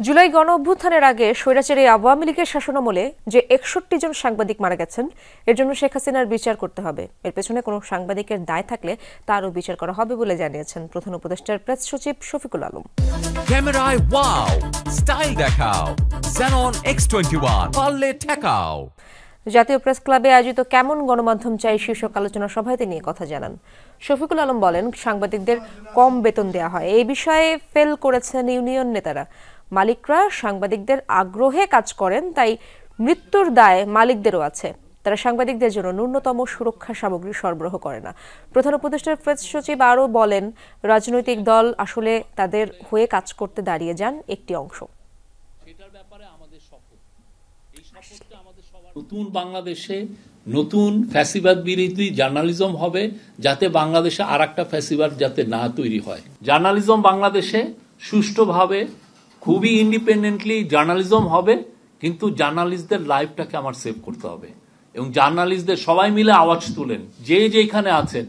জুলাই গণ অভ্যুত্থানের আগে স্বৈরাচারী আওয়ামী লীগের শাসনামলে যে ৬১ জন সাংবাদিক মারা গেছেন এর জন্য শেখ হাসিনার বিচার করতে হবে। এর পেছনে কোনো সাংবাদিকের দায় থাকলে তারও বিচার করা হবে বলে জানিয়েছেন প্রধান উপদেষ্টার প্রেস সচিব শফিকুল আলম। ক্যামেরায় ওয়াও, স্টাইল দেখাও, Xenon X21 পারলে ঠেকাও। জাতীয় প্রেস ক্লাবে আয়োজিত কেমন গণমাধ্যম চাই শীর্ষক আলোচনা সভায় তিনি কথা জানান। শফিকুল আলম বলেন, সাংবাদিকদের কম বেতন দেওয়া হয়, এই বিষয়ে ফেল করেছেন ইউনিয়ন নেতারা। মালিকরা সাংবাদিকদের আগ্রহে কাজ করেন, তাই মৃত্যুর দায় মালিকদেরও আছে। তারা সাংবাদিকদের জন্য ন্যূনতম সুরক্ষা সামগ্রী সরবরাহ করে না। প্রধান উপদেষ্টার প্রেস সচিব আরও বলেন, রাজনৈতিক দল আসলে তাদের হয়ে কাজ করতে দাঁড়িয়ে যান একটি অংশ। নতুন বাংলাদেশে নতুন ফ্যাসিবাদ বিরোধী জার্নালিজম হবে, যাতে বাংলাদেশে আর একটা ফ্যাসিবাদ যাতে না তৈরি হয়। জার্নালিজম বাংলাদেশে সুষ্ঠুভাবে খুবই ইন্ডিপেন্ডেন্টলি জার্নালিজম হবে, কিন্তু জার্নালিস্টদের লাইফটাকে আমার সেভ করতে হবে এবং জার্নালিস্টদের সবাই মিলে আওয়াজ তুলেন, যে যেখানে আছেন